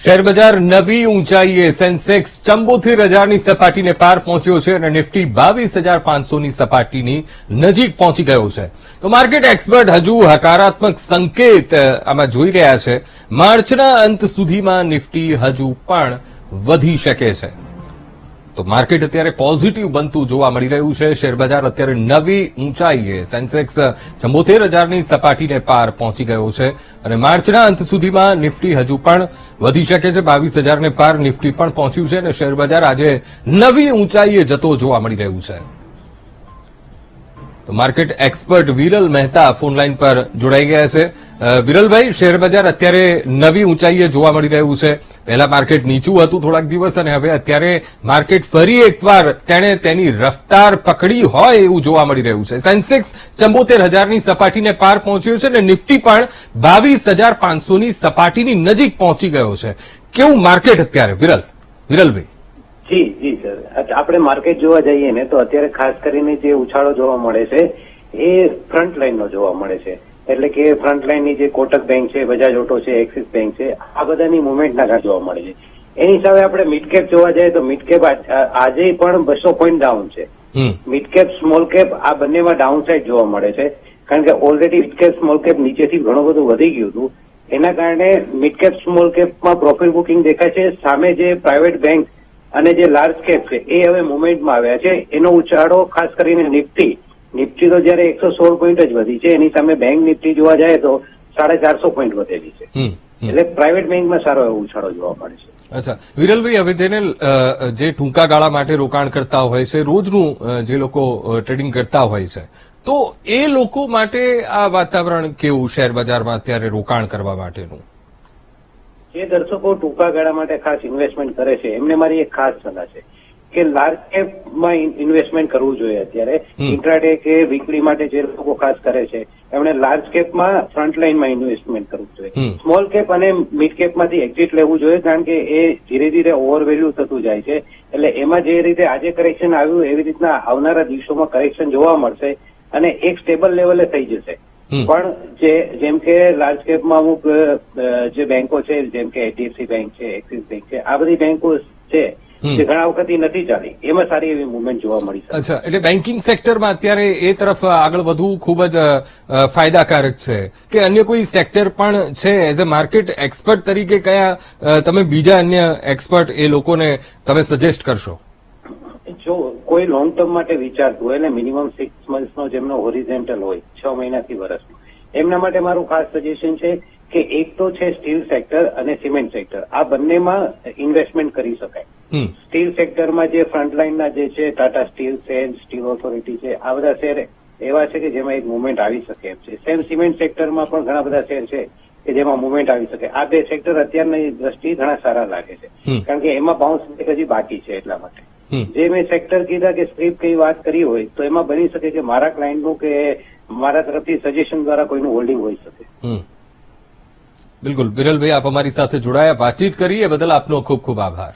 શેરબજાર નવી ઊંચાઈએ સેન્સેક્સ 74,000ની સપાટીને પાર પહોંચ્યો છે અને નિફ્ટી 22,500ની સપાટીની નજીક પહોંચી ગયો છે. તો માર્કેટ એક્સપર્ટ હજુ હકારાત્મક સંકેત આમાં જોઈ રહ્યા છે. માર્ચના અંત સુધીમાં નિફ્ટી હજુ પણ વધી શકે છે. તો માર્કેટ અત્યારે પોઝિટિવ બનતું જોવા મળી રહ્યું છે. શેરબજાર અત્યારે નવી ઊંચાઈએ સેન્સેક્સ 74,000ની સપાટીને પાર પહોંચી ગયો છે અને માર્ચના અંત સુધીમાં નિફ્ટી હજુ પણ વધી શકે છે. 22,000ને પાર નિફ્ટી પણ પહોંચ્યું છે અને શેરબજાર આજે નવી ઊંચાઈએ જતો જોવા મળી રહ્યું છે. તો market expert Viral Mehta phone line પર જોડાઈ ગયા છે. વિરલભાઈ, શેરબજાર અત્યારે નવી ઊંચાઈએ જોવા મળી રહ્યું છે. પહેલા માર્કેટ નીચું હતું થોડાક દિવસ અને હવે અત્યારે માર્કેટ ફરી એકવાર તેણે તેની રફતાર પકડી હોય એવું જોવા મળી રહ્યું છે. સેન્સેક્સ 74,000ની સપાટીને પાર પહોંચ્યો છે અને નિફ્ટી પણ 22,500ની સપાટીની નજીક પહોંચી ગયો છે. કેવું માર્કેટ અત્યારે વિરલભાઈ? જી સર, આપણે માર્કેટ જોવા જઈએ ને તો અત્યારે ખાસ કરીને જે ઉછાળો જોવા મળે છે એ ફ્રન્ટ લાઈનનો જોવા મળે છે. એટલે કે ફ્રન્ટ લાઈનની જે કોટક બેંક છે, બજાજ ઓટો છે, એક્સિસ બેંક છે, આ બધાની મુવમેન્ટના કારણે જોવા મળે છે. એની હિસાબે આપણે મિડ કેપ જોવા જઈએ તો મિડ કેપ આજે પણ 200 પોઈન્ટ ડાઉન છે. મિડ કેપ સ્મોલ કેપ આ બંનેમાં ડાઉન સાઇડ જોવા મળે છે. કારણ કે already mid cap small cap નીચેથી ઘણું બધું વધી ગયું હતું. એના કારણે મિડ કેપ સ્મોલ કેપમાં પ્રોફિટ બુકિંગ દેખાય છે. સામે જે પ્રાઇવેટ બેંક અને જે લાર્જ કેપ છે એ હવે મુવમેન્ટમાં આવ્યા છે. એનો ઉછાળો ખાસ કરીને નિફ્ટી તો જયારે 116 પોઈન્ટ જ વધી છે, એની સામે બેંક નિફ્ટી જોવા જાય તો 450 પોઈન્ટ વધેલી છે. એટલે પ્રાઇવેટ બેંકમાં સારો એવો ઉછાળો જોવા મળે છે. અચ્છા વિરલભાઈ, હવે જે ટૂંકા ગાળા માટે રોકાણ કરતા હોય છે, રોજનું જે લોકો ટ્રેડિંગ કરતા હોય છે, તો એ લોકો માટે આ વાતાવરણ કેવું શેરબજારમાં અત્યારે રોકાણ કરવા માટેનું? જે દર્શકો ટૂંકા ગાળા માટે ખાસ ઇન્વેસ્ટમેન્ટ કરે છે એમને મારી એક ખાસ સલાહ છે કે લાર્જ કેપમાં ઇન્વેસ્ટમેન્ટ કરવું જોઈએ. અત્યારે ઇન્ટ્રાડે કે વીકલી માટે જે લોકો ખાસ કરે છે એમણે લાર્જ કેપમાં ફ્રન્ટ લાઈનમાં ઇન્વેસ્ટમેન્ટ કરવું જોઈએ. સ્મોલ કેપ અને મિડ કેપમાંથી એક્ઝિટ લેવું જોઈએ, કારણ કે એ ધીરે ધીરે ઓવરવેલ્યુ થતું જાય છે. એટલે એમાં જે રીતે આજે કરેક્શન આવ્યું એવી રીતના આવનારા દિવસોમાં કરેક્શન જોવા મળશે અને એક સ્ટેબલ લેવલે થઈ જશે. પણ જેમ કે લાર્જ કેપમાં અમુક જે બેંકો છે, જેમ કે HDFC બેંક છે, એક્સિસ બેંક છે, આ બધી બેંકો છે જે ઘણા વખતથી નથી ચાલી, એમાં સારી એવી મુવમેન્ટ જોવા મળી છે. અચ્છા, એટલે બેન્કિંગ સેક્ટરમાં અત્યારે એ તરફ આગળ વધવું ખૂબ જ ફાયદાકારક છે કે અન્ય કોઈ સેક્ટર પણ છે? એઝ અ માર્કેટ એક્સપર્ટ તરીકે કયા તમે બીજા અન્ય એક્સપર્ટ એ લોકોને તમે સજેસ્ટ કરશો? જો કોઈ લોંગ ટર્મ માટે વિચારતું હોય એટલે મિનિમમ 6 મંથનો જેમનો હોરિઝોન્ટલ હોય, 6 મહિનાથી વર્ષનો, એમના માટે મારું ખાસ સજેશન છે કે એક તો છે સ્ટીલ સેક્ટર અને સિમેન્ટ સેક્ટર. આ બંનેમાં ઇન્વેસ્ટમેન્ટ કરી શકાય. સ્ટીલ સેક્ટરમાં જે ફ્રન્ટલાઇનના જે છે ટાટા સ્ટીલ છે, સ્ટીલ ઓથોરિટી છે, આ બધા શેર એવા છે કે જેમાં એક મુવમેન્ટ આવી શકે એમ છે. સેમ સિમેન્ટ સેક્ટરમાં પણ ઘણા બધા શેર છે કે જેમાં મુવમેન્ટ આવી શકે. આ બે સેક્ટર અત્યારની દ્રષ્ટિએ ઘણા સારા લાગે છે, કારણ કે એમાં બાઉન્સ હજી બાકી છે. એટલા માટે જે મેં સેક્ટર કીધા કે સ્ક્રિપ્ટ કઈ વાત કરી હોય તો એમાં બની શકે કે મારા ક્લાયન્ટનું કે મારા તરફથી સજેશન દ્વારા કોઈનું હોલ્ડિંગ હોઈ શકે. બિલકુલ વિરલભાઈ, આપ અમારી સાથે જોડાયા, વાતચીત કરી એ બદલ આપનો ખૂબ ખૂબ આભાર.